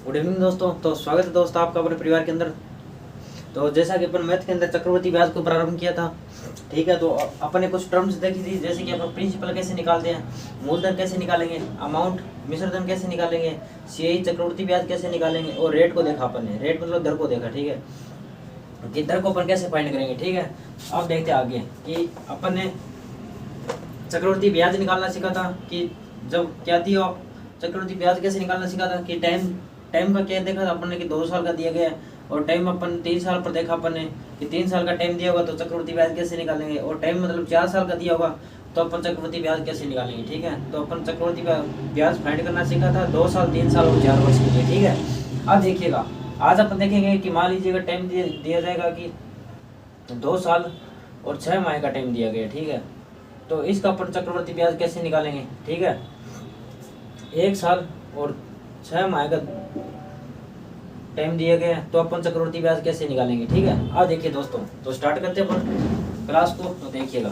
Good evening दोस्तों। तो स्वागत है दोस्तों आपका अपने परिवार के अंदर। तो जैसा कि अपन मैथ के अंदर चक्रवर्ती ब्याज को प्रारंभ किया था, ठीक है। तो अपन ने कुछ टर्म्स देखी थी, जैसे कि अपन प्रिंसिपल कैसे निकालते हैं, मूलधन कैसे निकालेंगे, अमाउंट मिश्रधन कैसे निकालेंगे, सीआई चक्रवर्ती ब्याज कैसे निकालेंगे, और रेट को देखा अपन ने। रेट मतलब दर को देखा, ठीक है, कि दर को अपन कैसे फाइंड करेंगे, ठीक है। अब देखते हैं आगे कि अपन ने चक्रवर्ती ब्याज निकालना सीखा था कि जब क्या थी, आप चक्रवर्ती ब्याज कैसे निकालना सीखा था कि टाइम का क्या देखा था अपन ने कि 2 साल का दिया गया है, और टाइम अपन 3 साल पर देखा अपन ने कि 3 साल का टाइम दिया होगा तो चक्रवर्ती ब्याज कैसे निकालेंगे, और टाइम मतलब 4 साल का दिया होगा तो अपन चक्रवर्ती ब्याज कैसे निकालेंगे, ठीक है। तो अपन चक्रवर्ती ब्याज फाइंड करना सीखा था 2 साल, 3 साल और 4 वर्ष के लिए, ठीक है। अब देखिएगा, आज अपन देखेंगे कि मान लीजिएगा टाइम दिया जाएगा कि 2 साल और 6 माह का टाइम दिया गया, ठीक है। तो इसका अपन चक्रवर्ती ब्याज कैसे निकालेंगे, ठीक है। 1 साल और 6 माह का टाइम दिया गया तो अपन चक्रवर्ती ब्याज कैसे निकालेंगे, ठीक है। अब देखिए दोस्तों, तो स्टार्ट करते हैं अपन क्लास को। तो देखिएगा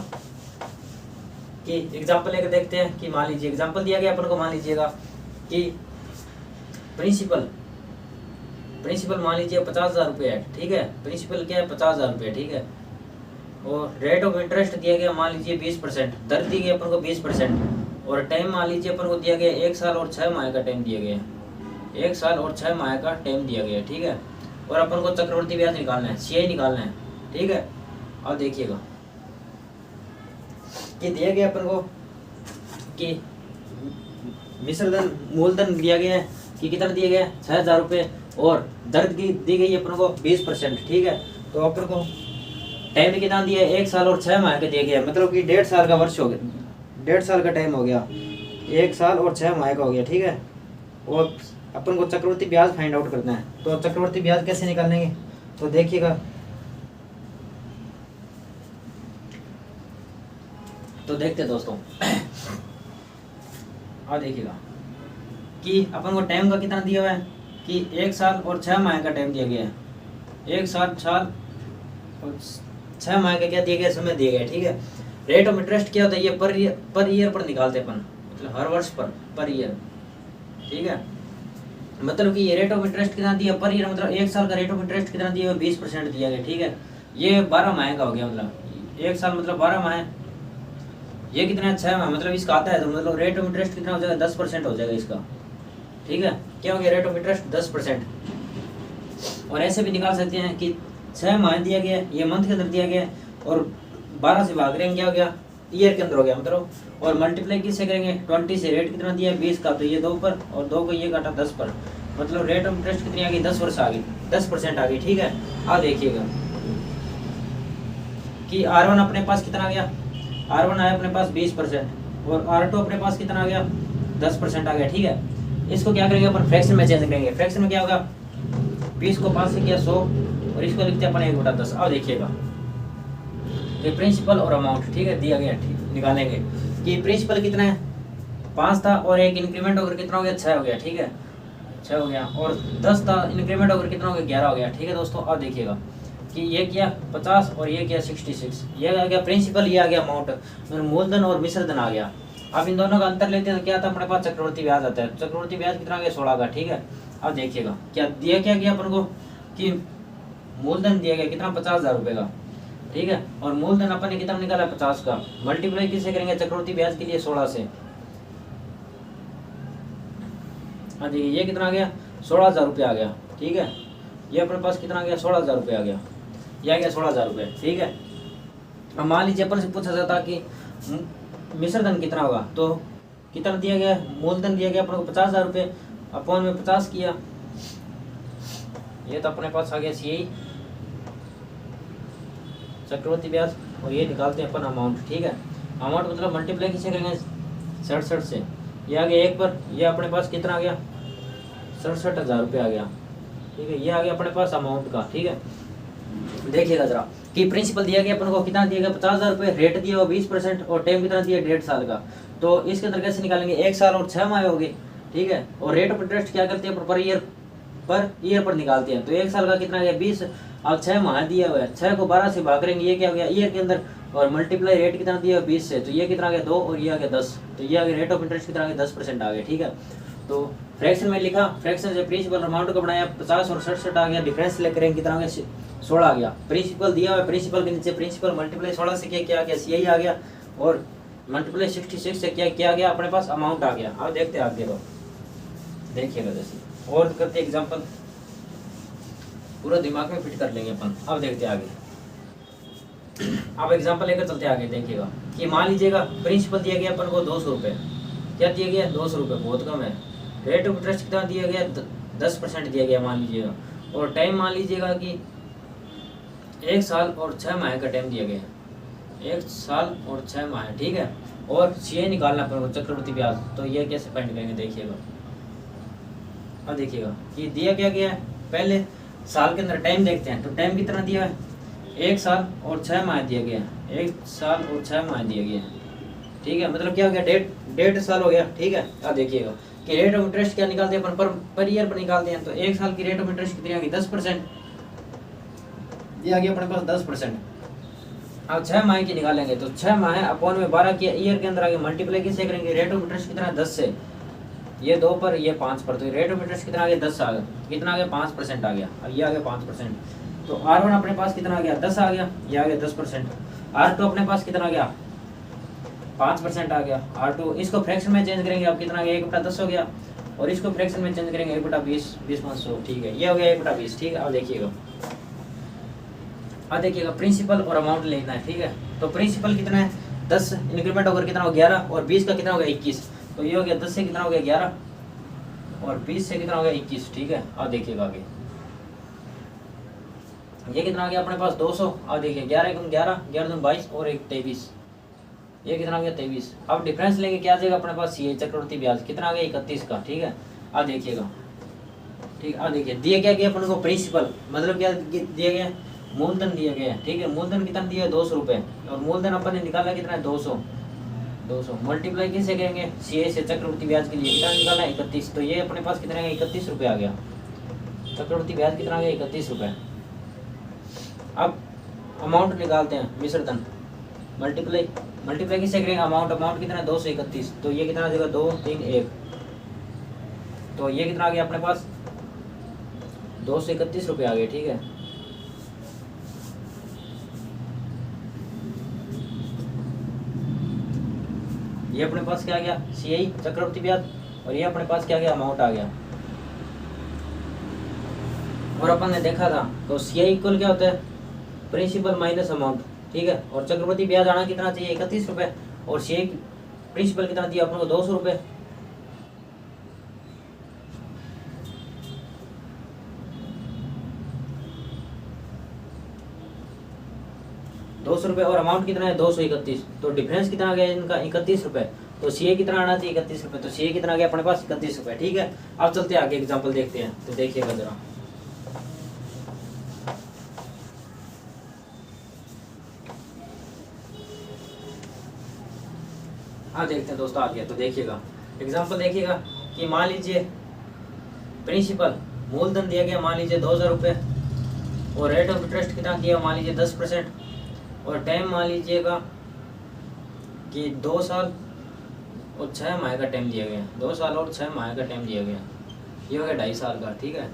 कि एग्जांपल लेकर देखते हैं कि मान लीजिए एग्जांपल दिया गया अपन को, मान लीजिएगा कि प्रिंसिपल मान लीजिए 50,000 रुपये है, ठीक है। प्रिंसिपल क्या है, 50,000 रुपये, ठीक है। और रेट ऑफ इंटरेस्ट दिया गया मान लीजिए 20%, दर दी गई अपन को 20%, और टाइम मान लीजिए अपन को दिया गया 1 साल और 6 माह का टाइम दिया गया, 1 साल और 6 माह का टाइम दिया गया, ठीक है। और अपन को चक्रवर्ती ब्याज निकालना है, सीआई निकालना है, ठीक है। अब देखिएगा कि दिया गया अपन को कि मिश्रधन मूलधन दिया गया है कि कितना दिया गया है 6,000 रुपये, और दर दी गई है अपन को 20%, ठीक है। तो अपन को टाइम कितना दिया है 1 साल और 6 माह का दिया गया, मतलब कि 1.5 साल का वर्ष हो गया, 1.5 साल का टाइम हो गया, 1 साल और 6 माह का हो गया, ठीक है। और अपन को चक्रवर्ती ब्याज फाइंड आउट करना है, तो चक्रवर्ती ब्याज कैसे निकालेंगे, तो देखिएगा। तो देखते हैं दोस्तों, और देखिएगा कि अपन को टाइम का कितना दिया हुआ है कि 1 साल और 6 माह का टाइम दिया गया है, 1 साल और 6 माह का क्या दिया गया, समय दिया गया, ठीक है। रेट ऑफ इंटरेस्ट क्या होता है, ये पर ईयर पर निकालते हैं अपन, मतलब हर वर्ष पर ईयर, ठीक है। मतलब कि ये रेट ऑफ इंटरेस्ट कितना दिया पर ईयर, मतलब 1 साल का रेट ऑफ इंटरेस्ट कितना दिया, 20% दिया गया, ठीक है। ये 12 माह का हो गया, मतलब 1 साल मतलब 12 माह, ये कितना है 6 माह, मतलब इसका आता है तो मतलब रेट ऑफ इंटरेस्ट कितना हो जाएगा, 10% हो जाएगा इसका, ठीक है। क्या हो गया, रेट ऑफ इंटरेस्ट 10%। और ऐसे भी निकाल सकते हैं कि 6 माह दिया गया, ये मंथ के अंदर दिया गया, और 12 से भाग रहे हैं, क्या हो गया, ईयर के अंदर हो गया मतलब। और मल्टीप्लाई किससे करेंगे, 20 से। रेट कितना दिया है 20 का, तो ये 2 पर, और 2 को ये काटा 10 पर, मतलब रेट ऑफ इंटरेस्ट कितनी आ गई, 10 वर्ष आ गई, 10% आ गई, ठीक है। अब देखिएगा कि R1 अपने पास कितना आ गया, R1 आया अपने पास 20%, और R2 अपने पास कितना आ गया, 10% आ गया, ठीक है। इसको क्या करेंगे अपन, फ्रैक्शन में चेंज करेंगे। फ्रैक्शन में क्या होगा, 20 को 5 से किया 100, और इसको लिखते हैं अपन 1/10। अब देखिएगा कि प्रिंसिपल और अमाउंट, ठीक है, दिया गया, ठीक, निकालेंगे कि प्रिंसिपल कितना है 5 था, और एक इंक्रीमेंट होकर कितना हो गया 6 हो गया, ठीक है, 6 हो गया, और 10 था, इंक्रीमेंट होकर कितना हो गया 11 हो गया, ठीक है दोस्तों। अब देखिएगा कि ये किया 50 और ये किया 66, ये आ गया प्रिंसिपल, ये आ गया अमाउंट, मूलधन और मिश्रधन आ गया। अब इन दोनों का अंतर लेते हैं तो क्या था, अपने पास चक्रवर्ती ब्याज आता है। चक्रवर्ती ब्याज कितना आ गया 16 का, ठीक है। अब देखिएगा क्या दिया, क्या गया अपन को कि मूलधन दिया गया कितना 50,000 रुपये का, ठीक है। और मूलधन अपन ने कितना निकाला 50 का, मल्टीप्लाई किससे करेंगे, चक्रवर्ती ब्याज के लिए 16 से। हाँ जी, ये कितना आ गया 16,000 रुपये आ गया, ठीक है। ये अपने पास कितना आ गया 16,000 रुपये आ गया, ये आ गया 16,000 रुपये, ठीक है। अब मान लीजिए अपन से पूछा जाता कि मिश्रधन कितना होगा, तो कितना दिया गया, मूलधन दिया गया अपन को 50,000 रुपये, अपॉन में 50 किया, ये तो अपने पास आ गया सीआई चक्रवर्ती ब्याज, और ये निकालते हैं अपन अमाउंट, ठीक है। अमाउंट मतलब मल्टीप्लाई किससे करेंगे 67 से, ये आ गया 1 पर, ये अपने पास कितना आ गया 67,000 रुपये आ गया, ठीक है। ये आ गया अपने पास अमाउंट का, ठीक है। देखिएगा जरा कि प्रिंसिपल दिया गया अपन को कितना दिया गया 50,000 रुपये, रेट दिया हुआ 20%, और टाइम कितना दिया 1.5 साल का। तो इसके अंदर कैसे निकालेंगे, 1 साल और 6 माह होगी, ठीक है। और रेट ऑफ इंटरेस्ट क्या करते हैं पर ईयर पर निकालते हैं। तो 1 साल का कितना गया 20, अब 6 माह दिया हुआ है, 6 को 12 से भाग करेंगे, ये क्या हो गया ईयर के अंदर, और मल्टीप्लाई रेट कितना दिया 20 से, तो ये कितना आ गया 2, और ये आ गया 10, तो ये आ गया रेट ऑफ इंटरेस्ट कितना आ गया 10% आ गया, ठीक है। तो फ्रैक्शन में लिखा, फ्रैक्शन से प्रिंसिपल अमाउंट को बनाया, 50 और 67 आ गया, डिफरेंस लेकर करेंगे कितना आ गया 16 आ गया। प्रिंसिपल दिया हुआ है, प्रिंसिपल के नीचे प्रिंसिपल मल्टीप्लाई 16 से क्या आ गया CI आ गया, और मल्टीप्लाई 66 से क्या आ गया अपने पास अमाउंट आ गया। अब देखते हैं आगे, तो देखिएगा जैसे और करते एग्जांपल, पूरा दिमाग में फिट कर लेंगे अपन। अब देखते हैं आगे, अब एग्जांपल लेकर चलते आगे। देखिएगा कि मान लीजिएगा प्रिंसिपल दिया गया अपन को 200 रुपये, क्या दिया गया 200 रुपये, बहुत कम है। रेट ऑफ इंटरेस्ट कितना दिया गया 10% दिया गया मान लीजिएगा, और टाइम मान लीजिएगा कि 1 साल और 6 माह का टाइम दिया गया, 1 साल और 6 माह, ठीक है। और CI निकालना अपन को चक्रवृद्धि ब्याज, तो ये कैसे फाइंड करेंगे देखिएगा। अब देखिएगा कि दिया क्या गया है, पहले साल के अंदर टाइम देखते हैं, तो टाइम कितना दिया है 1 साल और 6 माह दिया गया, 1 साल और 6 माह दिया गया, ठीक है। मतलब क्या हो गया, 1.5 साल हो गया, ठीक है। अब देखिएगा कि रेट ऑफ इंटरेस्ट क्या निकालते हैं अपन, पर ईयर पर निकालते हैं, तो 1 साल की रेट ऑफ इंटरेस्ट कितनी आ गई 10% दिया गया अपने पास 10%। अब 6 माह की निकालेंगे, तो 6 माह अपॉन में 12 की ईयर के अंदर आगे मल्टीप्लाई किससे करेंगे, रेट ऑफ इंटरेस्ट कितना 10 से, ये 2 पर ये 5 पर, तो रेट ऑफ इंटरेस्ट कितना आ गया 10 आ गया, कितना आ गया 5% आ गया। अब ये आ गया 5%, तो R1 अपने पास कितना आ गया 10 आ गया, ये आ गया 10%। R2 अपने पास कितना आ गया 5% आ गया। R2 इसको फ्रैक्शन में चेंज करेंगे, अब कितना आ गया 1/10 हो गया, और इसको फ्रैक्शन में चेंज करेंगे 1/20, 20/100, ठीक है, ये हो गया 1/20, ठीक है। अब देखिएगा, अब देखिएगा प्रिंसिपल और अमाउंट लेना है, ठीक है। तो प्रिंसिपल कितना है 10, इंक्रीमेंट होकर कितना हो 11, और 20 का कितना हो गया 21, तो ये हो गया 10 से कितना हो गया 11, और 20 से कितना हो गया 21, ठीक है। अब देखिएगा आगे, ये कितना आ गया अपने पास 200। अब देखिए 11 × 11, 11 × 22 और 1 23, ये कितना आ गया 23। अब डिफरेंस लेंगे, क्या आ जाएगा अपने पास CI चक्रवृद्धि ब्याज कितना आ गया 31 का, ठीक है। अब देखिएगा, ठीक है। अब देखिए दिया क्या गया अपन को प्रिंसिपल, मतलब क्या दिया गया मूलधन दिया गया है, ठीक है। मूलधन कितना दिया है 200 रुपये, और मूलधन अपन ने निकाला कितना है 200 मल्टीप्लाई किससे करेंगे CI से चक्रवृद्धि ब्याज के लिए कितना निकाला है 31, तो ये अपने पास कितना है 31 रुपये आ गया, चक्रवृद्धि ब्याज कितना आ गया 31 रुपये। अब अमाउंट निकालते हैं, मिश्रधन मल्टीप्लाई किससे करेंगे, अमाउंट कितना है 231, तो ये कितना आ जाएगा 2 3 1, तो ये कितना आ गया अपने पास 231 रुपये आ गए, ठीक है। ये अपने पास क्या आ गया CI चक्रवृद्धि ब्याज, और ये अपने पास क्या गया अमाउंट आ गया। और अपन ने देखा था तो CI इक्वल क्या होता है प्रिंसिपल माइनस अमाउंट, ठीक है। और चक्रवृद्धि ब्याज आना कितना चाहिए 31 रुपये, और CI प्रिंसिपल कितना दिया अपन को 200 रुपये। और अमाउंट कितना है 231, तो डिफरेंस कितना आ गया इनका 31 रुपये, तो CI कितना आना चाहिए 31 रुपये, तो CI कितना आ गया अपने पास 31 रुपये, ठीक है। अब चलते हैं आगे एग्जांपल देखते हैं, तो देखिएगा जरा। हाँ देखते हैं दोस्तों आगे, तो देखिएगा एग्जांपल देखिएगा कि मान लीजिए प्रिंसिपल मूलधन दिया गया मान लीजिए 2000 रुपये, और रेट ऑफ इंटरेस्ट कितना दिया मान लीजिए 10%, और टाइम मान लीजिएगा कि 2 साल और 6 माह का टाइम दिया गया, 2 साल और 6 माह का टाइम दिया गया, ये हो गया 2.5 साल का, ठीक है।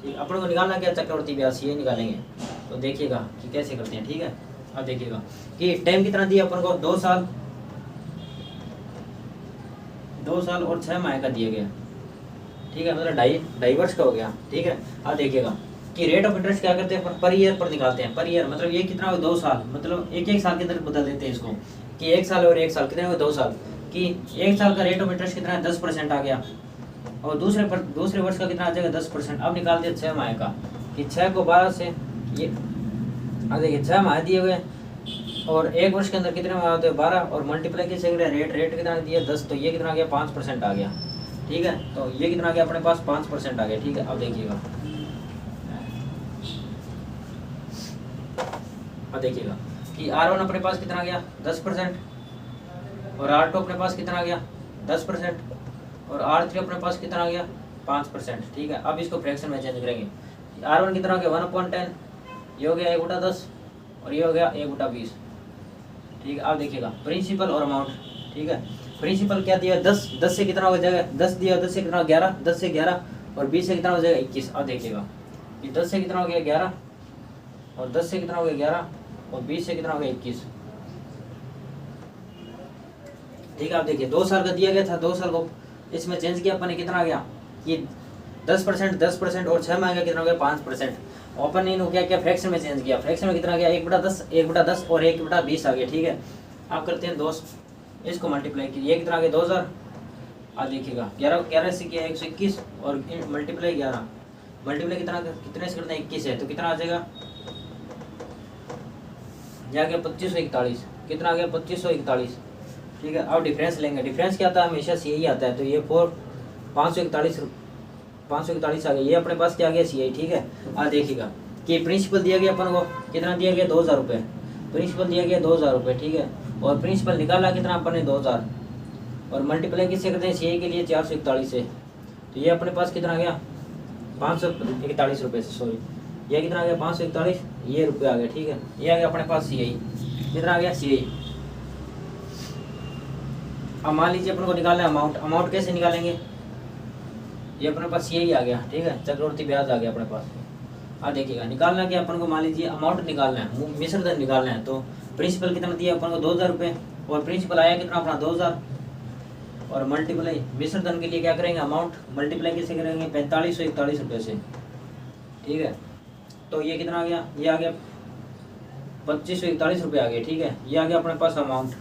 ठीक, अपन को निकालना क्या चक्रवृद्धि ब्याज ये निकालेंगे, तो देखिएगा कि कैसे करते हैं, ठीक है। अब देखिएगा कि टाइम कितना दिया अपन को 2 साल और 6 माह का दिया गया, ठीक है, मतलब 2.5 वर्ष का हो गया, ठीक है। अब देखिएगा कि रेट ऑफ इंटरेस्ट क्या करते हैं पर ईयर पर निकालते हैं, पर ईयर मतलब ये कितना हो 2 साल, मतलब एक साल के अंदर बदल देते हैं इसको कि 1 साल और 1 साल कितने हो 2 साल, कि 1 साल का रेट ऑफ इंटरेस्ट कितना है 10% आ गया, और दूसरे वर्ष का कितना आ जाएगा 10%। अब निकालते हैं 6 माह का, कि 6 को 12 से ये अब देखिए 6 माह दिए हुए, और 1 वर्ष के अंदर कितने माह होते हैं 12, और मल्टीप्लाई कैसे रेट कितना दिया 10, तो ये कितना आ गया 5% आ गया, ठीक है। तो ये कितना आ गया अपने पास 5% आ गया, ठीक है। अब देखिएगा कि R1 अपने पास कितना आ गया 10%, और R2 अपने पास कितना आ गया 10%, और R3 अपने पास कितना आ गया 5%, ठीक है। अब इसको फ्रैक्शन में चेंज करेंगे, R1 कितना हो गया 1/10, ये हो गया 1/10, और ये हो गया 1/20, ठीक है। आप देखिएगा प्रिंसिपल और अमाउंट, ठीक है। प्रिंसिपल क्या दिया 10, 10 से कितना हो जाएगा 10 दिया, 10 से कितना 11, 10 से 11 और 20 से कितना हो जाएगा 21। अब देखिएगा कि 10 से कितना हो गया 11 और 10 से कितना हो गया 11 और 20 से कितना हो गया 21। ठीक है। आप देखिए 2 साल का दिया गया था, 2 साल को इसमें चेंज किया अपन ने, कितना आ गया कि 10%, 10% और 6 माह का कितना हो गया 5%। ओपन नहीं हो गया, क्या फ्रैक्शन में चेंज किया, फ्रैक्शन में कितना गया 1/10, 1/10 और 1/20 आ गया। ठीक है। आप करते हैं दोस्त, इसको मल्टीप्लाई कीजिए, ये कितना आ गया 2000। आप देखिएगा 11 से किया 121 और मल्टीप्लाई 11, मल्टीप्लाई कितने से करते हैं 21 है, तो कितना आ जाएगा, ये आ गया 2541। कितना आ गया 2541। ठीक है। अब डिफरेंस लेंगे, डिफरेंस क्या आता है हमेशा सी आता है, तो ये 541 आ गया, ये अपने पास क्या आ गया सी। ठीक है। आप देखिएगा कि प्रिंसिपल दिया गया अपन को, कितना दिया गया 2000 रुपये, प्रिंसिपल दिया गया 2000 रुपये। ठीक है। और प्रिंसिपल निकाला कितना अपन ने 2000 और मल्टीप्लाई किससे करते हैं सी के लिए 441 से, तो ये अपने पास कितना आ गया 541 रुपये से, सॉरी ये कितना आ गया 541 ये रुपये आ गया। ठीक है। ये आ गया अपने पास सी, कितना आ गया सी। अब मान लीजिए अपन को निकालना है अमाउंट, अमाउंट कैसे निकालेंगे, ये अपने पास यही आ गया। ठीक है। चक्रवर्ती ब्याज आ गया अपने पास। अब देखिएगा निकालना क्या अपन को, मान लीजिए अमाउंट निकालना है, मिश्र धन निकालना है, तो प्रिंसिपल कितना दिया अपन को 2000 रुपये और प्रिंसिपल आया कितना अपना 2000 और मल्टीप्लाई मिश्र धन के लिए क्या करेंगे अमाउंट मल्टीप्लाई कैसे करेंगे 4541 रुपये से। ठीक है। तो ये कितना आ गया, ये आ गया 2541 रुपये आ गए। ठीक है। ये आ गया अपने पास अमाउंट,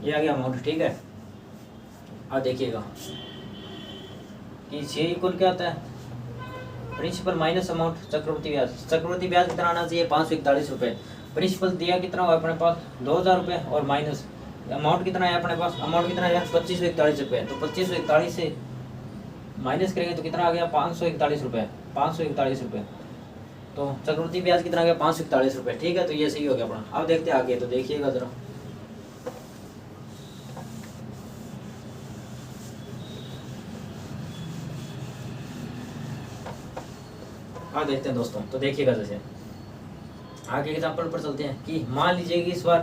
ये आ गया अमाउंट। ठीक है। अब देखिएगा कि छः इक्वल क्या आता है प्रिंसिपल माइनस अमाउंट चक्रवर्ती ब्याज। चक्रवर्ती ब्याज कितना आना चाहिए 541 रुपये, प्रिंसिपल दिया कितना हुआ अपने पास 2000 रुपये और माइनस अमाउंट कितना है अपने पास, अमाउंट कितना है 2541 रुपये, तो 2541 से माइनस करेंगे तो कितना आ गया 541 रुपये, 541 रुपये। तो चक्रवर्ती ब्याज कितना आ गया 541 रुपये। ठीक है। तो ये सही हो गया अपना। अब देखते हैं आगे, तो देखिएगा जरा, हाँ देखते हैं दोस्तों। तो देखिएगा जैसे आगे एग्जाम्पल पर चलते हैं कि मान लीजिए कि इस बार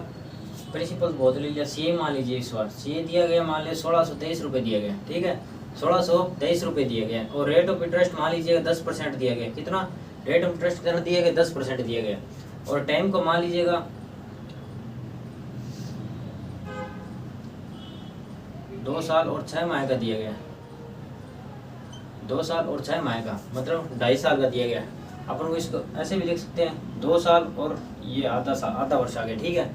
प्रिंसिपल बहुत ले लिया सी, मान लीजिए इस बार सी दिया गया, मान लीजिए 1623 रुपये दिया गया। ठीक है। 1623 रुपये दिया गया और रेट ऑफ इंटरेस्ट मान लीजिएगा 10% दिया गया। कितना रेट ऑफ इंटरेस्ट कितना दिया गया 10% दिया गया और टाइम को मान लीजिएगा 2 साल और 6 माह का दिया गया, 2 साल और 6 माह का मतलब 2.5 साल का दिया गया। अपन को इसको ऐसे भी लिख सकते हैं 2 साल और ये आधा वर्ष आ गया। ठीक है।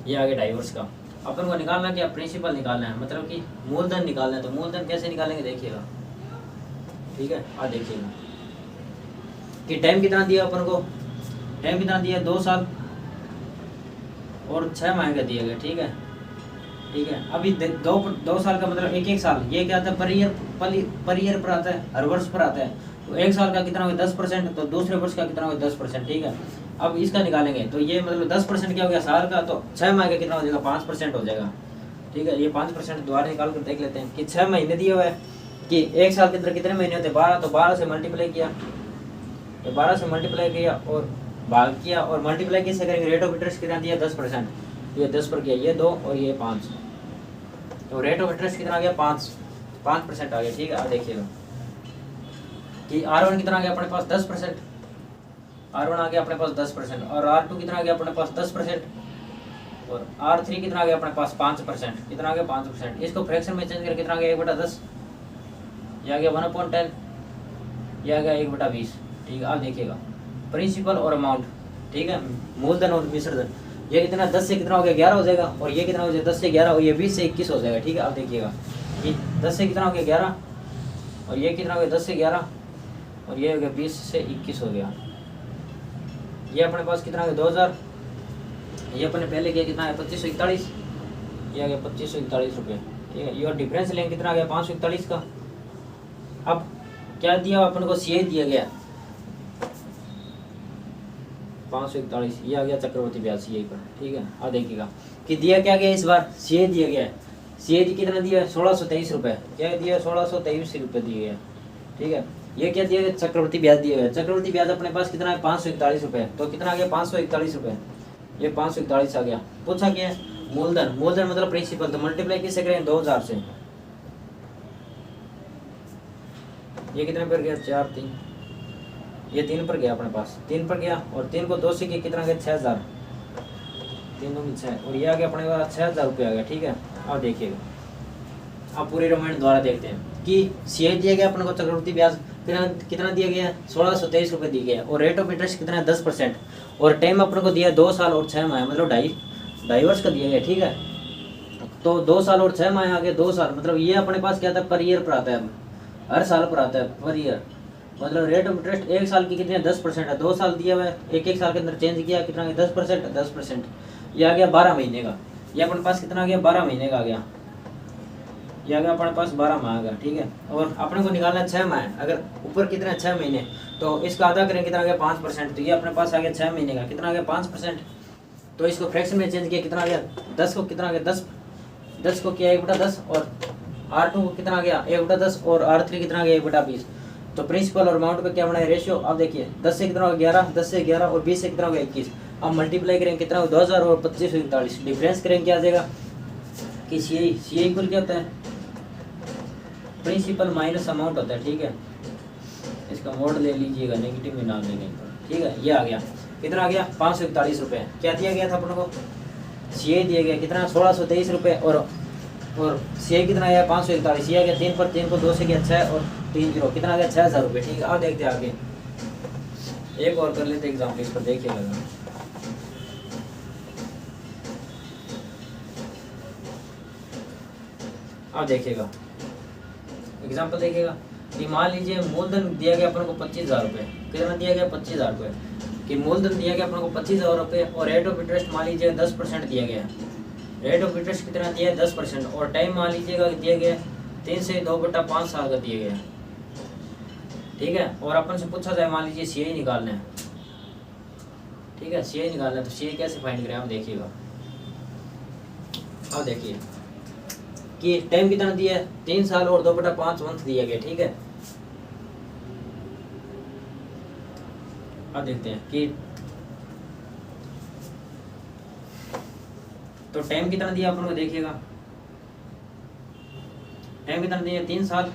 ये आ गया 2.5 वर्ष का। अपन को निकालना क्या प्रिंसिपल निकालना है, मतलब कि मूलधन निकालना है। तो मूलधन कैसे निकालेंगे देखिएगा। ठीक है। आप देखिएगा कि टाइम कितना दिया अपन को, टाइम कितना दिया 2 साल और 6 माह का दिया गया। ठीक है। ठीक है। अभी 2 साल का मतलब एक साल, ये क्या आता है पर ईयर पर आता है, हर वर्ष पर आता है। तो 1 साल का कितना होगा 10%, तो दूसरे वर्ष का कितना होगा 10%। ठीक है। अब इसका निकालेंगे तो ये मतलब 10% क्या हो गया साल का, तो 6 माह का कितना हो जाएगा 5% हो जाएगा। ठीक है। ये 5% द्वारा निकाल कर देख लेते हैं कि 6 महीने दिए हुए हैं कि 1 साल के अंदर कितने महीने होते हैं 12, तो 12 से मल्टीप्लाई किया, तो 12 से मल्टीप्लाई किया और भाग किया और मल्टीप्लाई कैसे करेंगे, रेट ऑफ इंटरेस्ट कितना दिया 10%, ये 10 पर किया, ये 2 और ये 5, तो रेट ऑफ इंटरेस्ट कितना आ गया 5% आ गया। ठीक है। आप देखिएगा कि R1 कितना आ गया अपने पास 10%, R1 आ गया अपने पास 10% और R2 कितना आ गया अपने पास 10% और R3 कितना आ गया अपने पास 5%, कितना आ गया 5%। इसको फ्रैक्शन में चेंज करके कितना आ गया 1/10, ये आ गया 1/10, ये आ गया 1/20। ठीक है। आप देखिएगा प्रिंसिपल और अमाउंट, ठीक है, मूलधन और मिश्रधन, ये कितना 10 से कितना हो गया 11 हो जाएगा और ये कितना हो जाएगा 10 से 11 और ये 20 से 21 हो जाएगा। ठीक है। आप देखिएगा कि 10 से कितना हो गया 11 और ये कितना हो गया 10 से 11 और ये हो गया 20 से 21 हो गया। ये अपने पास कितना हो गया 2000, ये अपने पहले किया कितना है 2541, ये आ गया 2541 रुपये। ठीक है। ये और डिफरेंस लेंगे कितना आ गया 541 का। अब क्या दिया अपन को सी दिया गया 541, ये आ गया चक्रवर्ती ब्याज सी पर। ठीक है। अब देखिएगा कि दिया क्या गया इस बार सी दिया गया है, सी कितना दिया 1623 रुपये, क्या दिया 1623 रुपये दिए गए। ठीक है। ये क्या दिया गया चक्रवर्ती ब्याज दिया गया, चक्रवर्ती ब्याज अपने पास कितना है 541 रुपये, तो कितना आ गया 541 रुपये, ये 541 आ गया। पूछा क्या है? मूलधन, मूलधन मतलब प्रिंसिपल, तो मल्टीप्लाई किससे करें? 2000 से। ये कितने पर गया? 4 3, ये 3 पर गया अपने पास, 3 पर गया, और 3 को 2 से किया कितना गया? 6000, 3 दूनी 6, और ये आ गया अपने पास 6000 रुपये आ गया। ठीक है, अब देखिएगा, अब पूरे रामायण द्वारा देखते हैं कि सीए दिया गया अपने को चक्रवृद्धि ब्याज कितना दिया गया? 1623 रुपये दिया गया, और रेट ऑफ इंटरेस्ट कितना है? 10%, और टाइम अपने को दिया 2 साल और 6 माह, मतलब ढाई वर्ष का दिया गया। ठीक है, तो 2 साल और 6 माह आगे 2 साल, मतलब ये अपने पास क्या था? पर ईयर पर आता है, हर साल पर आता है, पर ईयर। मतलब रेट ऑफ इंटरेस्ट 1 साल की कितनी है? 10% है। 2 साल दिया हुआ है, एक साल के अंदर चेंज किया, कितना? 10%, 10%। ये आ गया 12 महीने का। ये अपने पास कितना आ गया? 12 महीने का आ गया। ये आ गया अपने पास 12 माह आ गया। ठीक है, और अपने को निकालना है 6 माह, अगर ऊपर कितना 6 महीने, तो इसका आधा करें, कितना आ गया? 5%। तो ये अपने पास आ गया 6 महीने का, कितना आ गया? 5%। तो इसको फ्रैक्शन में चेंज किया, कितना आ गया? 10 को कितना आ गया? 10 को किया 1/10, और R2 को कितना आ गया? 1/10, और R3 कितना आ गया? 1/20। तो प्रिंसिपल और अमाउंट पे क्या बना है? रेशियो। अब देखिए 10 से कितना हो गया? 11, 10 से 11, और 20 से कितना हो गया? 21। अब मल्टीप्लाई करेंगे, कितना हो? 2000 और 2541। डिफरेंस करेंगे, क्या आ जाएगा? कि सी इक्वल क्या होता है? प्रिंसिपल माइनस अमाउंट होता है। ठीक है, इसका मोड ले लीजिएगा, नेगेटिव में नाम लेंगे। ठीक है, ये आ गया, कितना आ गया? 541 रुपये। क्या दिया गया था अपन को? सी दिया गया कितना? 1623 रुपये, और सी कितना आया? 541। ये आ गया 3 पर, 3 को 2 से गया 6, और 3 0, कितना आ गया? 6000 रुपये। ठीक है, अब देखते हैं आगे, एक और कर लेते एग्जाम्पल, इस पर देखिएगा। अब देखिएगा एग्जाम्पल, देखिएगा कि मान लीजिए मूलधन दिया गया अपन को 25,000 रुपये। कितना दिया गया? 25,000 रुपये। कि मूलधन दिया गया अपन को 25,000 रुपये, और रेट ऑफ इंटरेस्ट मान लीजिए 10% दिया गया। रेट ऑफ इंटरेस्ट कितना दिया है? 10%, और टाइम मान लीजिएगा दिया गया 3 से 2/5 साल का दिया गया। ठीक है, और अपन से पूछा जाए, मान लीजिए सी निकालना है। ठीक है, सी निकालना है, तो सी कैसे फाइंड करें? आप देखिएगा, अब देखिए कि टाइम कितना दिया है? 3 साल और 2/5 मंथ दिया गया। ठीक है, अब देखते हैं कि तो टाइम कितना दिया अपन को, देखिएगा टाइम कितना दिया? 3 साल।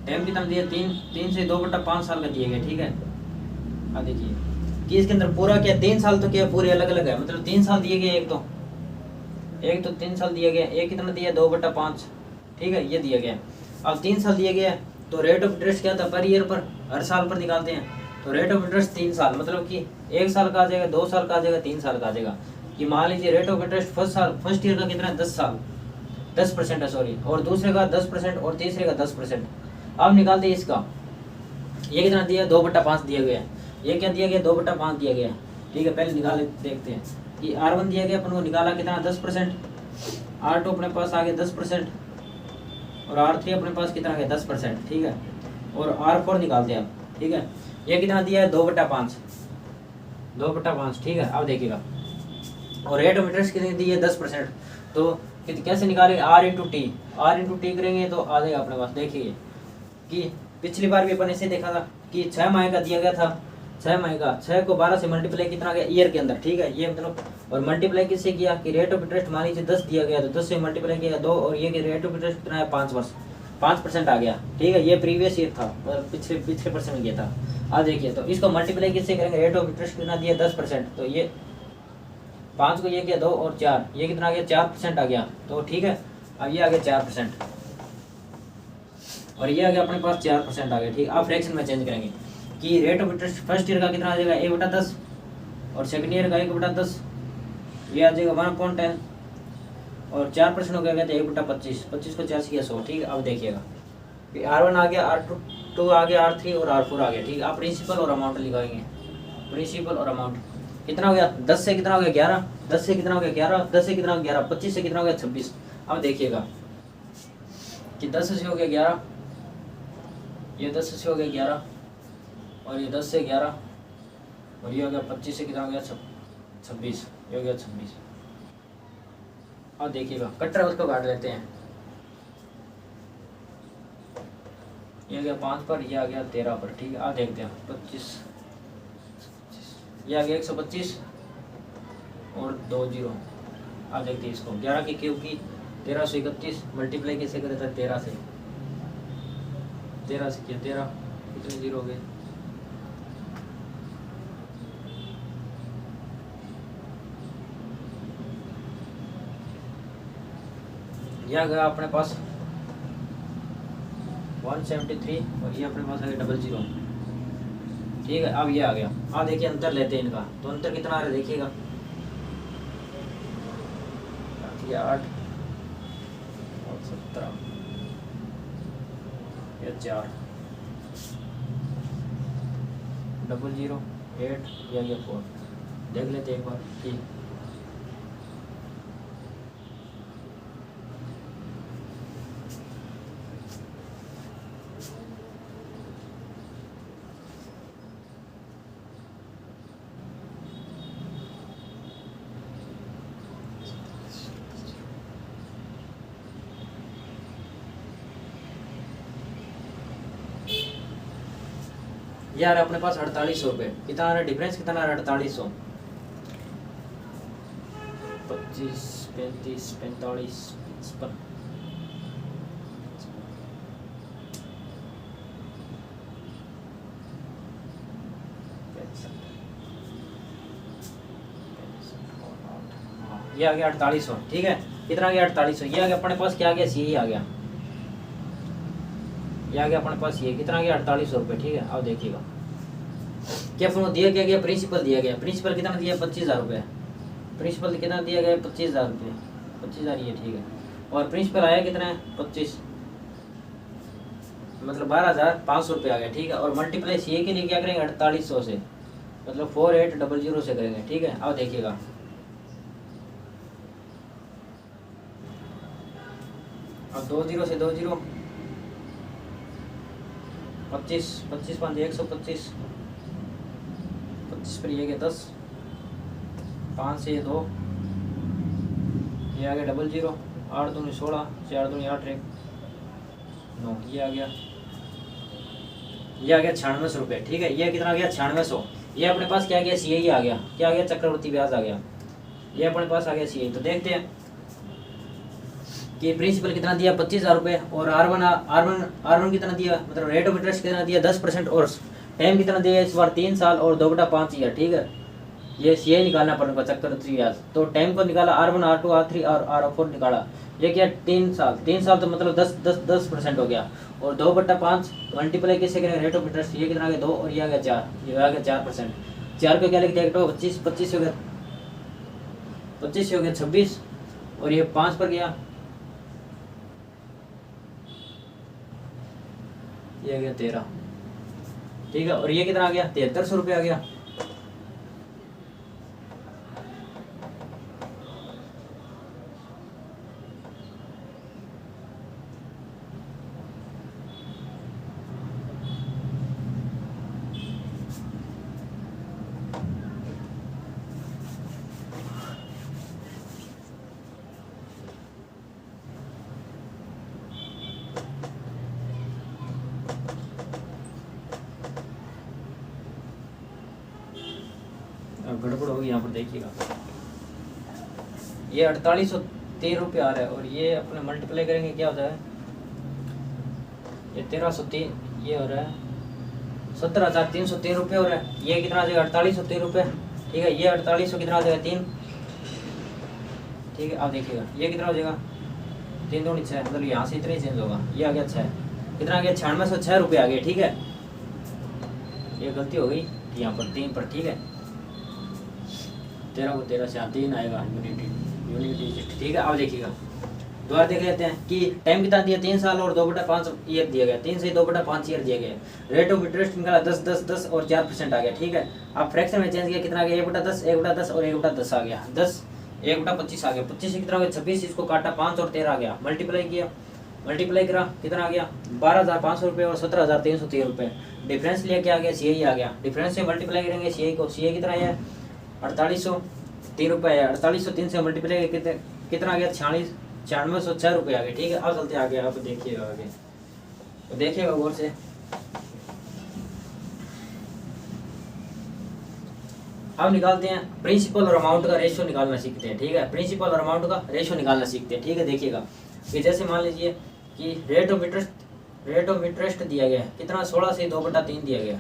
टाइम कितना दिया? 3 से 2/5 साल का दिया गया। ठीक है, अब देखिए कि इसके अंदर पूरा क्या 3 साल तो क्या पूरे अलग अलग है, मतलब 3 साल दिए गए, एक तो 3 साल दिया गया, एक कितना दिया? 2/5। ठीक है, ये दिया गया। अब 3 साल दिया गया, तो रेट ऑफ इंटरेस्ट क्या था? पर ईयर पर, हर साल पर निकालते हैं। तो रेट ऑफ इंटरेस्ट 3 साल, मतलब कि 1 साल का आ जाएगा, 2 साल का आ जाएगा, 3 साल का आ जाएगा। कि मान लीजिए rate of interest first year का कितना है? 10 साल, 10% है, सॉरी, और दूसरे का 10%, और तीसरे का 10%। अब निकालते हैं इसका, ये कितना दिया? 2/5 दिया गया। ये क्या दिया गया? 2/5 दिया गया। ठीक है, पहले निकाल देखते हैं कि R1 दिया गया अपन को, निकाला कितना? 10%। R2 अपने पास आ गया 10%, और R3 अपने पास कितना है? 10%। ठीक है, और R4 निकालते हैं अब। ठीक है, ये कितना दिया है? 2/5, 2/5। ठीक है, अब देखिएगा, और रेट ऑफ इंटरेस्ट कितनी दी है? 10%। तो कैसे निकालेंगे? R/T करेंगे तो आ जाएगा अपने पास। देखिए कि पिछली बार भी अपन ऐसे देखा था कि 6 माह का दिया गया था, 6 माह का, 6 को 12 से मल्टीप्लाई कितना गया? ईयर के अंदर। ठीक है, ये मतलब, और मल्टीप्लाई किससे किया? कि रेट ऑफ इंटरेस्ट मान लीजिए 10 दिया गया, तो 10 से मल्टीप्लाई किया 2, और ये कि रेट ऑफ इंटरेस्ट कितना है? 5 वर्ष, 5% आ गया। ठीक है, ये प्रीवियस ईयर था, मतलब पिछले परसेंट में गया था। अब देखिए, तो इसको मल्टीप्लाई किससे करेंगे? रेट ऑफ इंटरेस्ट कितना दिया? 10%, तो ये 5 को ये किया 2 और 4, ये कितना आ गया? 4% आ गया। तो ठीक है, अब ये आ गया 4%, और ये आ गया अपने पास 4% आ गया। ठीक है, अब फ्रैक्शन में चेंज करेंगे कि rate of interest first year का कितना आ जाएगा? 1/10, और सेकंड ईयर का 1/10, ये आ जाएगा 1/10, और 4% हो गया तो 1/25, 25 को 4 से किया 100। ठीक है, अब देखिएगा R1 आ गया, R2 आ गया, R3 और R4 आ गया। ठीक है, आप प्रिंसिपल और अमाउंट लिखाएंगे, प्रिंसिपल और अमाउंट कितना हो गया? 10 से कितना हो गया? 11, 10 से कितना हो गया? 11, 10 से कितना हो गया? 11, 25 से कितना हो गया? 26। अब देखिएगा कि 10 से हो गया 11, ये 10 से हो गया 11, और ये 10 से 11, और ये हो गया 25 से कितना हो गया? 26, ये हो गया 26। अब देखिएगा कटर उसको काट लेते हैं। ये आ गया 5 पर, ये आ गया 13 पर। ठीक है, आप देखते हैं 25, ये आ गया 125 और 2 जीरो। आप देखते हैं इसको 11 की क्यूब की 1331 मल्टीप्लाई कैसे करता है 13 से, 13 से किया 13, कितने जीरो हो गए, यह गया अपने पास 173 और ये अपने पास आ गया 00। ठीक है, अब ये आ गया। अब देखिए अंतर लेते हैं इनका, तो अंतर कितना आ रहा है देखिएगा, 8 और 17, ये 4, 00, 8, ये 4। देख लेते एक बार कि यार अपने पास 4800 रुपये, कितना आ रहा है डिफरेंस, कितना आ रहा है 4800, 25, 35, 45, 55, ये आ गया 4800। ठीक है, कितना आ गया 4800, ये आ गया अपने पास, क्या आ गया सी आ गया, ये आ गया अपने पास, ये कितना आ गया 4800 रुपये। ठीक है, अब देखिएगा क्या फोन दिया क्या गया, प्रिंसिपल दिया गया, प्रिंसिपल कितना दिया 25,000 रुपये, प्रिंसिपल कितना दिया गया 25,000 रुपये, 25,000 ये। ठीक है, और प्रिंसिपल आया कितना है 25, मतलब 12,500 रुपये आ गया। ठीक है, और मल्टीप्लाई सी के लिए क्या करेंगे 4800 से, मतलब 4800 से करेंगे। ठीक है, अब देखिएगा अब 2 जीरो से 2 जीरो, 25, 25 5 125, 25 पर ये गया 10, 5 से ये 2, ये आ गया 00, 8 दूनी 16, 4 दूनी 8, 1 9, ये आ गया 9600 रुपये। ठीक है, ये कितना आ गया 9600। ये अपने पास क्या गया सी आ गया, क्या आ गया चक्रवर्ती ब्याज आ गया, ये अपने पास आ गया सी। तो देखते हैं कि प्रिंसिपल कितना दिया 25,000 रुपये, और आर वन कितना दिया, मतलब रेट ऑफ इंटरेस्ट कितना दिया 10%, और टाइम कितना दिया इस बार 3 साल और 2/5 ईयर। ठीक है, ये सी निकालना पड़ेगा चक्रवर्ती ब्याज। तो टाइम को निकाला R1, R2, R3 और R4 निकाला, ये क्या 3 साल, 3 साल तो मतलब 10% हो गया, और 2/5 मल्टीप्लाई कैसे करेंगे रेट ऑफ इंटरेस्ट, ये कितना आ गया 2 और ये आ गया 4, ये आ गया 4%। 4 को क्या लिख दिया 25, 25 हो गया 26 और ये 5 पर गया, ये आ गया 13। ठीक है, और ये कितना आ गया 7300 रुपये आ गया। गड़बड़ होगी यहाँ पर देखिएगा, ये 4803 रुपये आ रहा है, और ये अपने मल्टीप्लाई करेंगे क्या होता है, ये 1303, ये हो रहा है 17,303 रुपये हो रहा है। ये कितना आ जाएगा 4803 रुपये। ठीक है, ये 4800 कितना आ जाएगा 3। ठीक है, आप देखिएगा ये कितना हो जाएगा 3 दूनी 6, मतलब यहाँ से इतना ही चेंज होगा, ये आ गया 6, कितना आ गया 9606 रुपये आ गए। ठीक है, ये गलती हो गई यहाँ पर 3 पर। ठीक है, 13 को 13 से 3 आएगा यूनिटी। ठीक है, अब देखिएगा दोबारा देख लेते हैं कि टाइम कितना दिया 3 साल और 2/5 ईयर दिया गया, 3 से 2/5 ईयर दिया गया। रेट ऑफ इंटरेस्ट निकाला 10, 10, 10 और 4% आ गया। ठीक है, अब फ्रैक्शन में चेंज किया, कितना आ गया 1/10, 1/10 और 1/10 आ गया, 10, 1/25 आ गया, 25 से कितना आ गया 26, इसको काटा 5 और 13 आ गया, मल्टीप्लाई किया, मल्टीप्लाई करा कितना आ गया 12,500 रुपये और 17,303 रुपये। डिफरेंस लिया क्या आ गया सी आ गया, डिफरेंस से मल्टीप्लाई करेंगे सी को, सी कितना है 4803 रुपये है, 4803 से मल्टीप्लाई कितना आ गया 9606 रुपये आ गए। ठीक है, अब चलते आगे, आप देखिएगा आगे तो देखिएगा गौर से। अब निकालते हैं प्रिंसिपल और अमाउंट का रेशियो निकालना सीखते हैं। ठीक है, प्रिंसिपल और अमाउंट का रेशियो निकालना सीखते हैं। ठीक है, देखिएगा कि जैसे मान लीजिए कि रेट ऑफ इंटरेस्ट दिया गया है कितना, 16 से 2/3 दिया गया,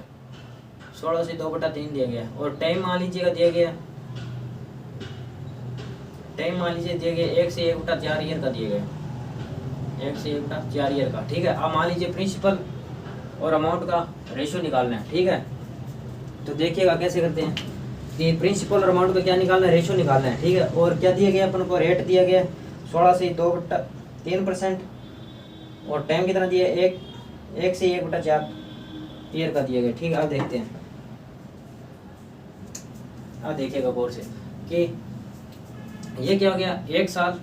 16 से 2/3 दिया गया। और टाइम मान लीजिएगा दिया गया, टाइम मान लीजिए दिया गया 1 से 1/4 ईयर का दिया गया, 1 से 1/4 ईयर का। ठीक है, अब मान लीजिए प्रिंसिपल और अमाउंट का रेशियो निकालना है। ठीक है, तो देखिएगा कैसे करते हैं कि प्रिंसिपल और अमाउंट का क्या निकालना है, रेशियो निकालना है। ठीक है, और क्या दिया गया अपन को, रेट दिया गया 16 से 2/3% और टाइम कितना दिया, 1 से 1/4 ईयर का दिया गया। ठीक है, अब देखते हैं, अब देखिएगा गौर से कि ये क्या हो गया, 1 साल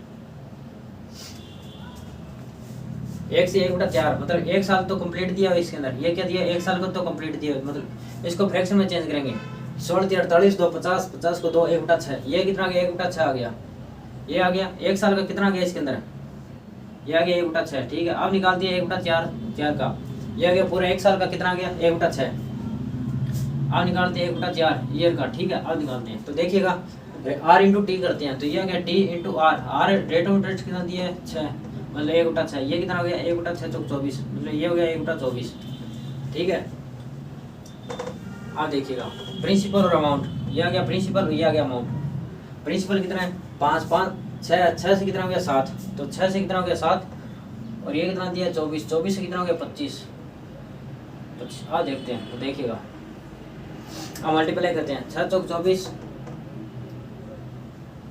1 से 1/4 मतलब 1 साल तो कंप्लीट दिया है इसके अंदर। ये क्या दिया, 1 साल को तो कंप्लीट दिया, मतलब इसको फ्रैक्शन में चेंज करेंगे, 16 × 48 2 50, 50 को 2 1/6। ये कितना गया, 1/6 आ गया। ये आ गया 1 साल का कितना गया इसके अंदर, ये आ गया 1/6। ठीक है, अब निकालते हैं 1/4 का, ये आ गया पूरा 1 साल का कितना गया, 1/6। अब निकालते हैं 1/4 ईयर का। ठीक है, अब निकालते हैं, तो देखिएगा R इंटू टी करते हैं, तो ये आ गया T into R rate of interest कितना दिया है 6, मतलब 1/6। ये कितना हो गया, 1/6 = 24, मतलब ये हो गया 1/24। ठीक है, अब देखिएगा प्रिंसिपल और अमाउंट, ये आ गया प्रिंसिपल, ये आ गया अमाउंट। प्रिंसिपल कितना है 5 6 से कितना हो गया 7, तो 6 से कितना हो गया 7, और ये कितना दिया 24, 24 से कितना हो गया 25। अब देखते हैं, तो देखिएगा अब मल्टीप्लाई करते हैं, 6 × 24,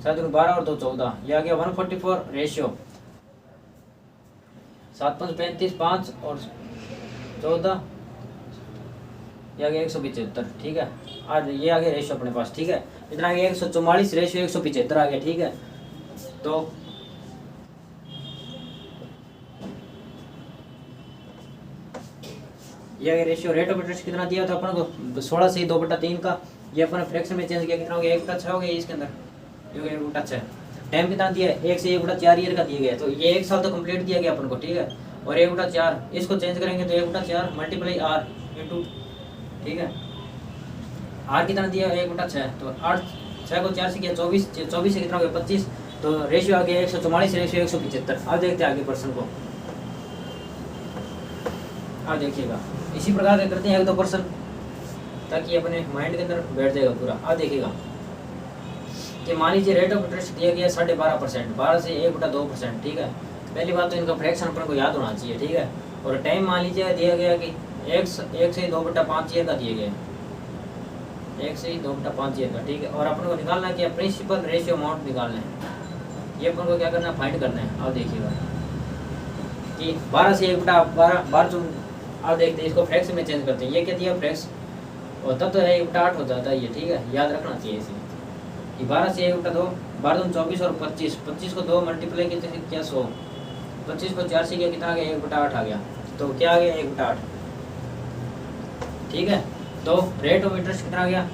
7 × 12 और 2 14, ये आ गया 144 रेशियो, 7 × 5 35, 5 और 14, ये आ गया 175। ठीक है, आज ये आ गया रेशियो अपने पास। ठीक है, इतना आ गया 144 रेशियो 175 आ गया। ठीक है, तो ये आ गया रेशियो। रेट ऑफ इंटरेस्ट कितना दिया था अपन को, 16 से 2/3 का, ये अपन फ्रैक्शन में चेंज किया, कितना हो गया 1/6 हो गया इसके अंदर, ये हो गया 1/6। टाइम कितना दिया है, 1 से 1/4 ईयर का दिया गया, तो ये 1 साल तो कंप्लीट दिया गया अपन को। ठीक है, और 1/4 इसको चेंज करेंगे तो 1/4 मल्टीप्लाई R इंटू, ठीक है, R कितना दिया 1/6, तो 8 6 को 4 से किया 24, 24 से कितना हो गया 25, तो रेशियो आ गया 144 रेशियो 175। अब देखते हैं आगे पर्सन को, अब देखिएगा इसी प्रकार से करते हैं 1-2 पर्सन, ताकि अपने माइंड के अंदर बैठ जाएगा पूरा। अब देखिएगा कि मान लीजिए रेट ऑफ इंटरेस्ट दिया गया 12.5%, 12 से 1/2%। ठीक है, पहली बात तो इनका फ्रैक्शन अपन को याद होना चाहिए। ठीक है, और टाइम मान लीजिए दिया गया कि 1 से 2/5 ईयर का दिया गया, 1 से 2/5 ईयर का। ठीक है, और अपन को निकालना है क्या, प्रिंसिपल रेशियो अमाउंट निकालना है, ये अपन को क्या करना है, फाइंड करना है। अब देखिएगा कि 12 से 1/12, अब देखते हैं इसको फ्रैक्शन में चेंज करते हैं। ये क्या दिया फ्रैक्स, और तब तो 1/8 हो जाता है ये। ठीक है, याद रखना चाहिए इसे कि 12 से 1/2, 12 दूनी 24 और 25 को 2 मल्टीप्लाई किया क्या 100, 25 को 4 से किया कितना आ गया 1/8 आ गया, तो क्या आ गया 1/8। ठीक है, तो रेट ऑफ इंटरेस्ट कितना आ गया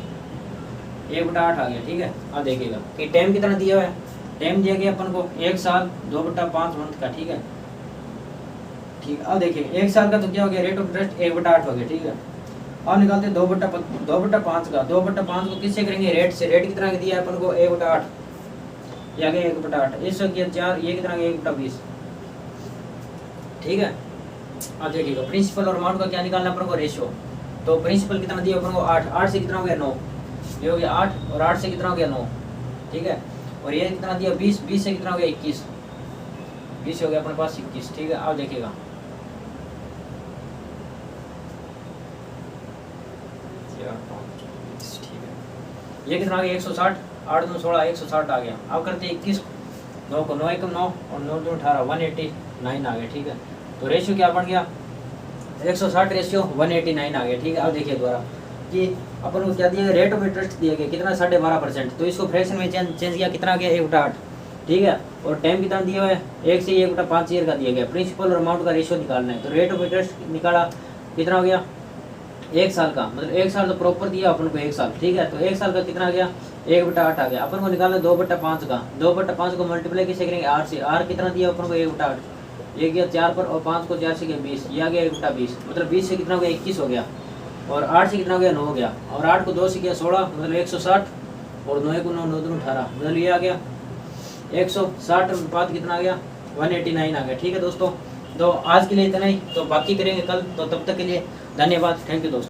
1/8 आ गया। ठीक है, अब देखिएगा कि टाइम कितना दिया हुआ है, टाइम दिया गया अपन को 1 साल 2/5 मंथ का। ठीक है, ठीक है, अब देखिए 1 साल का तो क्या हो गया, रेट ऑफ इंटरेस्ट 1/8 हो गया। ठीक है, अब निकालते हैं 2/5 का, 2/5 को किससे करेंगे, रेट से। रेट कितना दिया है अपन को 1/8, ये आ गया 1/8, इससे किया 4, ये कितना गया 1/20। ठीक है, अब देखिएगा प्रिंसिपल और अमाउंट का क्या निकालना है अपन को, रेशियो। तो प्रिंसिपल कितना दिया अपन को 8, 8 से कितना हो गया 9, ये हो गया 8, और 8 से कितना हो गया 9। ठीक है, और ये कितना दिया 20, 20 से कितना हो गया 21, 20 हो गया अपने पास 21। ठीक है, अब देखिएगा ये कितना आ गया 160, 8 दूनी 16, 160 आ गया। अब करते हैं 21, 9 को 9 1 9 और 9 दूनी 18, 189 आ गया। ठीक है, तो रेशियो क्या बन गया 160 रेशियो 189 आ गया। ठीक है, अब देखिए दोबारा कि अपन को क्या दिया गया, रेट ऑफ इंटरेस्ट दिया गया कितना 12.5%, तो इसको फ्रैक्शन में चेंज किया कितना गया 1/8। ठीक है, और टाइम कितना दिया हुआ है 1 से 1/5 ईयर का दिया गया। प्रिंसिपल और अमाउंट का रेशियो निकालना है, तो रेट ऑफ इंटरेस्ट निकाला कितना हो गया 1 साल का, मतलब 1 साल तो प्रॉपर दिया अपन को 1 साल। ठीक है, तो 1 साल का कितना आ गया 1/8 आ गया। अपन को निकालना 2/5 का, 2/5 को मल्टीप्लाई किससे करेंगे R से, R कितना दिया अपन को 1/8, ये गया 4 पर, और 5 को 4 से गया 20, ये आ गया 1/20, मतलब 20 से कितना हो गया 21 हो गया, और 8 से कितना हो गया 9 हो गया, और 8 को 2 से गया 16, मतलब 160, और 9 को 9 9 2 18, मतलब ये आ गया 160 अनुपात कितना आ गया 189 आ गया। ठीक है दोस्तों, तो आज के लिए इतना ही, तो बाकी करेंगे कल, तो तब तक के लिए धन्यवाद, थैंक यू दोस्तों।